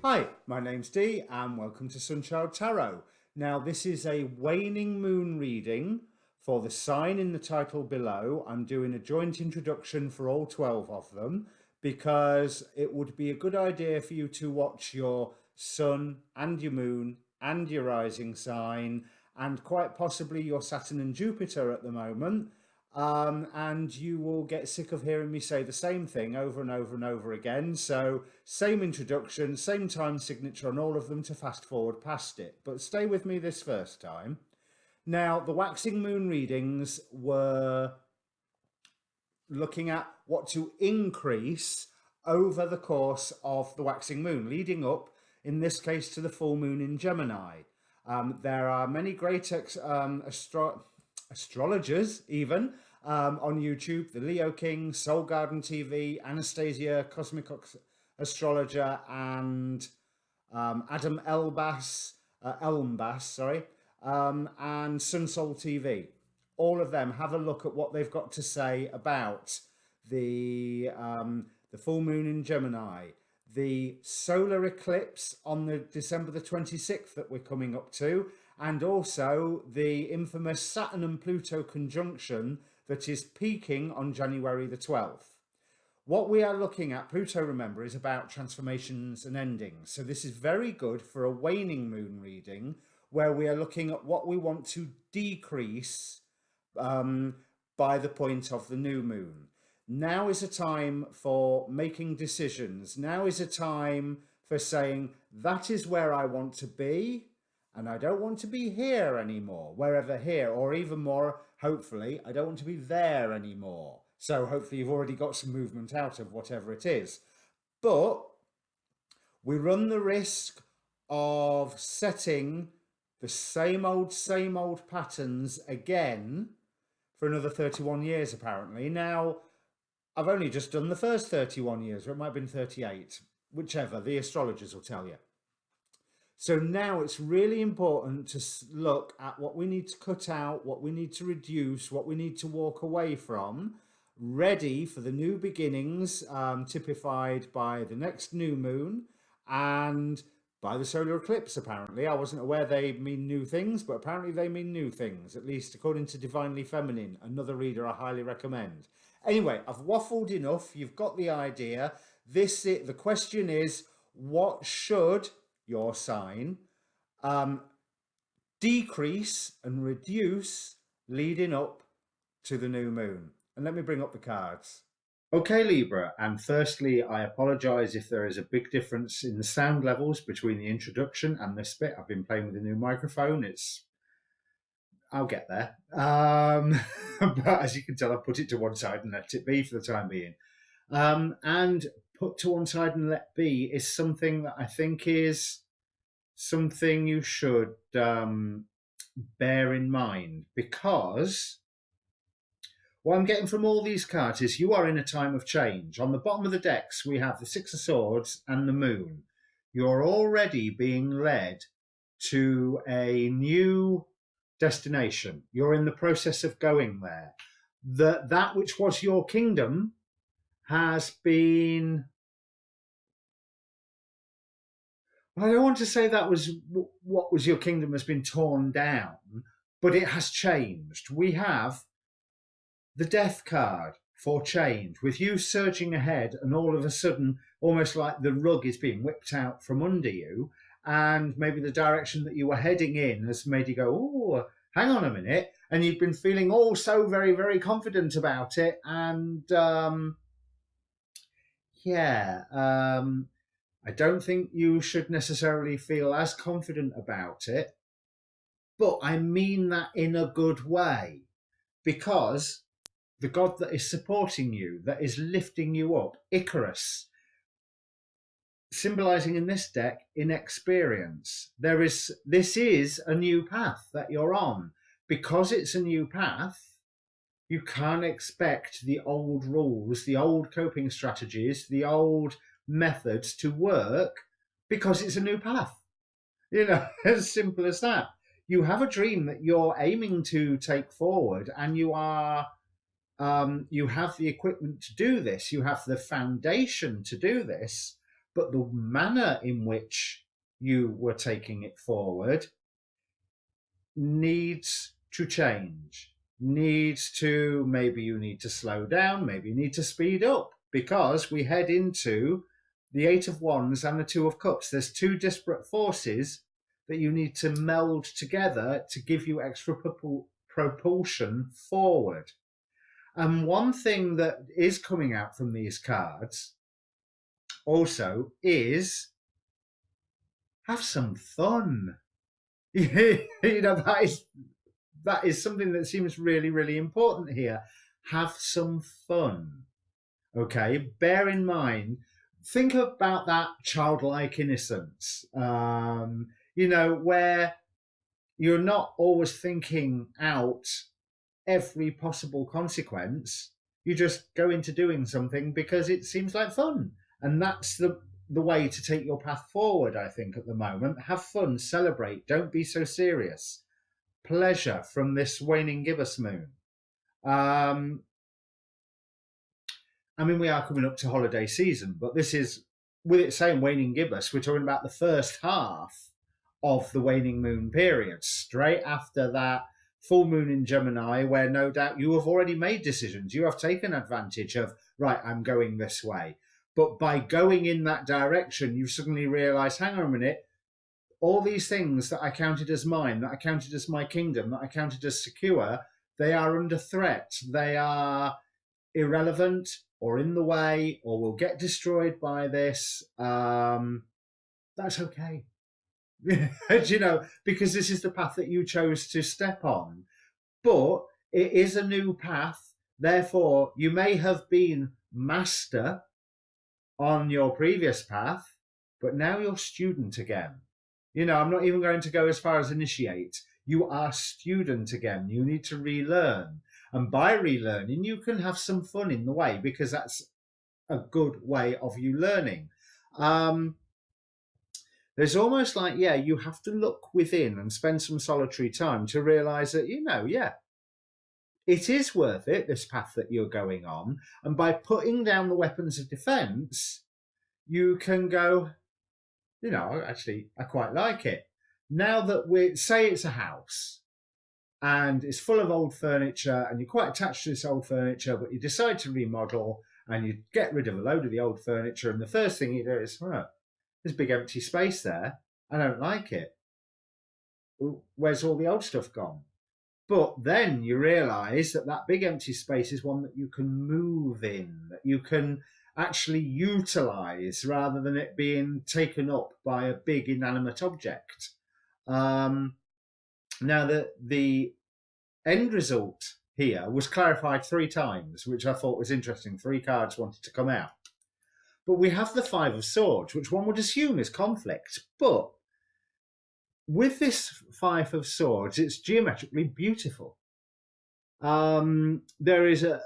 Hi, my name's Dee and welcome to Sunchild Tarot. Now, this is a waning moon reading for the sign in the title below. I'm doing a joint introduction for all 12 of them because it would be a good idea for you to watch your sun and your moon and your rising sign and quite possibly your Saturn and Jupiter at the moment. And you will get sick of hearing me say the same thing over and over and over again. So, same introduction, same time signature on all of them to fast forward past it. But stay with me this first time. Now, the waxing moon readings were looking at what to increase over the course of the waxing moon, leading up, in this case, to the full moon in Gemini. There are many great astrologers, even on YouTube, the Leo King, Soul Garden TV, Anastasia, Cosmic Astrologer, and Adam Elmbass, sorry, and Sun Soul TV. All of them have a look at what they've got to say about the full moon in Gemini, the solar eclipse on the December the 26th that we're coming up to, and also the infamous Saturn and Pluto conjunction that is peaking on January the 12th. What we are looking at, Pluto, remember, is about transformations and endings. So this is very good for a waning moon reading where we are looking at what we want to decrease by the point of the new moon. Now is a time for making decisions. Now is a time for saying, that is where I want to be, and I don't want to be here anymore, wherever here, or even more, hopefully, I don't want to be there anymore. So hopefully you've already got some movement out of whatever it is. But we run the risk of setting the same old patterns again for another 31 years, apparently. Now, I've only just done the first 31 years, or it might have been 38, whichever, the astrologers will tell you. So now it's really important to look at what we need to cut out, what we need to reduce, what we need to walk away from, ready for the new beginnings, typified by the next new moon and by the solar eclipse, apparently. I wasn't aware they mean new things, but apparently they mean new things, at least according to Divinely Feminine, another reader I highly recommend. Anyway, I've waffled enough. You've got the idea. The question is, what should your sign decrease and reduce leading up to the new moon? And let me bring up the cards. Okay, Libra, and firstly, I apologise if there is a big difference in the sound levels between the introduction and this bit. I've been playing with a new microphone. I'll get there. But as you can tell, I've put it to one side and let it be for the time being. And put to one side and let be is something that I think is something you should bear in mind, because what I'm getting from all these cards is you are in a time of change. On the bottom of the decks, we have the Six of Swords and the Moon. You're already being led to a new destination. You're in the process of going there. That which was your kingdom has been... I don't want to say that was what was your kingdom has been torn down, but it has changed. We have the Death card for change, with you surging ahead and all of a sudden, almost like the rug is being whipped out from under you, and maybe the direction that you were heading in has made you go, oh, hang on a minute, and you've been feeling all so very, very confident about it, and I don't think you should necessarily feel as confident about it, but I mean that in a good way, because the god that is supporting you, that is lifting you up, Icarus, symbolizing in this deck inexperience. This is a new path that you're on. Because it's a new path, you can't expect the old rules, the old coping strategies, the old methods to work, because it's a new path. As simple as that. You have a dream that you're aiming to take forward, and you have the equipment to do this. You have the foundation to do this, but the manner in which you were taking it forward needs to change. Maybe you need to slow down, maybe you need to speed up, because we head into the Eight of Wands and the Two of Cups. There's two disparate forces that you need to meld together to give you extra propulsion forward. And one thing that is coming out from these cards also is have some fun. That is something that seems really, really important here. Have some fun. Okay, bear in mind, think about that childlike innocence, where you're not always thinking out every possible consequence. You just go into doing something because it seems like fun. And that's the way to take your path forward, I think, at the moment. Have fun, celebrate, don't be so serious. Pleasure from this waning gibbous moon. We are coming up to holiday season, but this is, with it saying waning gibbous, we're talking about the first half of the waning moon period, straight after that full moon in Gemini, where no doubt you have already made decisions. You have taken advantage of, right, I'm going this way. But by going in that direction, you suddenly realize, hang on a minute, all these things that I counted as mine, that I counted as my kingdom, that I counted as secure, they are under threat. They are irrelevant or in the way or will get destroyed by this. That's okay. Because this is the path that you chose to step on. But it is a new path. Therefore, you may have been master on your previous path, but now you're student again. I'm not even going to go as far as initiate. You are student again. You need to relearn. And by relearning, you can have some fun in the way, because that's a good way of you learning. There's almost like, you have to look within and spend some solitary time to realize that, it is worth it, this path that you're going on. And by putting down the weapons of defense, you can go, actually, I quite like it. Now that say it's a house and it's full of old furniture and you're quite attached to this old furniture, but you decide to remodel and you get rid of a load of the old furniture, and the first thing you do is, there's a big empty space there. I don't like it. Where's all the old stuff gone? But then you realise that big empty space is one that you can move in, that you can actually utilise rather than it being taken up by a big inanimate object. Now, the end result here was clarified 3 times, which I thought was interesting. 3 cards wanted to come out. But we have the Five of Swords, which one would assume is conflict. But with this Five of Swords, it's geometrically beautiful. There is a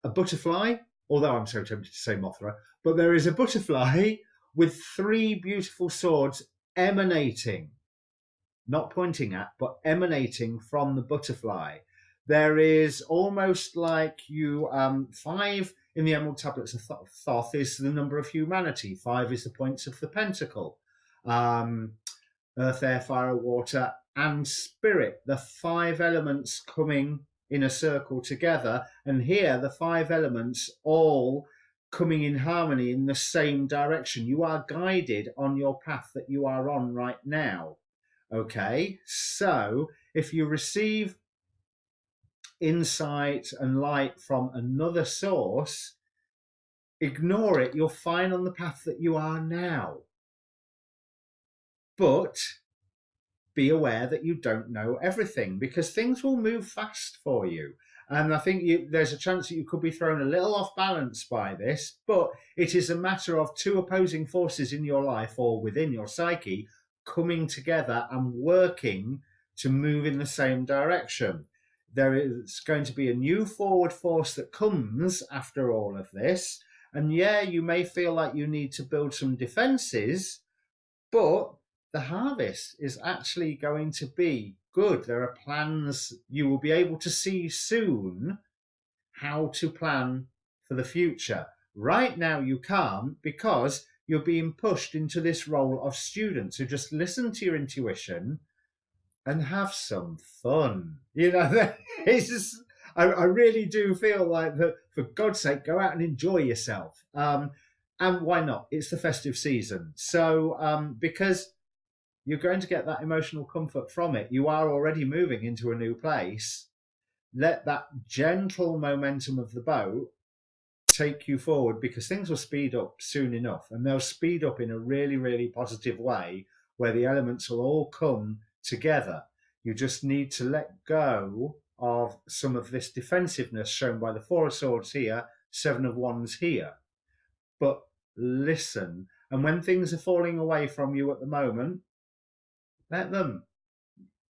butterfly, although I'm so tempted to say Mothra, but there is a butterfly with 3 beautiful swords emanating, not pointing at, but emanating from the butterfly. There is almost like 5 in the Emerald Tablets of Thoth is the number of humanity. 5 is the points of the pentacle. Earth, air, fire, water, and spirit. The 5 elements coming in a circle together. And here, the 5 elements all coming in harmony in the same direction. You are guided on your path that you are on right now. Okay, so if you receive insight and light from another source, ignore it. You're fine on the path that you are now. But be aware that you don't know everything, because things will move fast for you. And I think there's a chance that you could be thrown a little off balance by this, but it is a matter of 2 opposing forces in your life or within your psyche coming together and working to move in the same direction. There is going to be a new forward force that comes after all of this. And you may feel like you need to build some defenses, but the harvest is actually going to be good. There are plans. You will be able to see soon how to plan for the future. Right now you can't, because you're being pushed into this role of student. So just listen to your intuition and have some fun. You know, it's just, I really do feel like that, for God's sake, go out and enjoy yourself. And why not? It's the festive season. So because you're going to get that emotional comfort from it, you are already moving into a new place. Let that gentle momentum of the boat take you forward, because things will speed up soon enough, and they'll speed up in a really, really positive way where the elements will all come together. You just need to let go of some of this defensiveness shown by the Four of Swords here, Seven of Wands here. But listen, and when things are falling away from you at the moment, let them.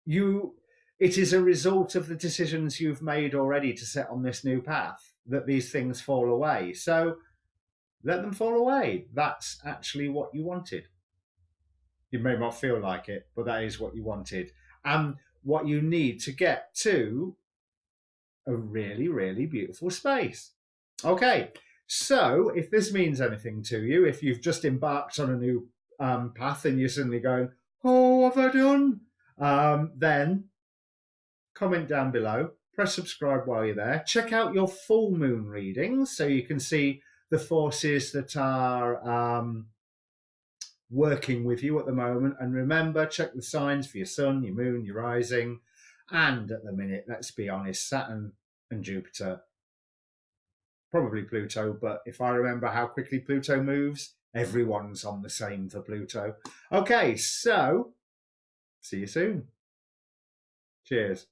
It is a result of the decisions you've made already to set on this new path that these things fall away. So let them fall away. That's actually what you wanted. You may not feel like it, but that is what you wanted. And what you need to get to a really, really beautiful space. Okay, so if this means anything to you, if you've just embarked on a new path and you're suddenly going, oh, what have I done? Then comment down below, press subscribe while you're there. Check out your full moon readings so you can see the forces that are working with you at the moment. And remember, check the signs for your sun, your moon, your rising. And at the minute, let's be honest, Saturn and Jupiter, probably Pluto, but if I remember how quickly Pluto moves, everyone's on the same for Pluto. Okay, so see you soon. Cheers.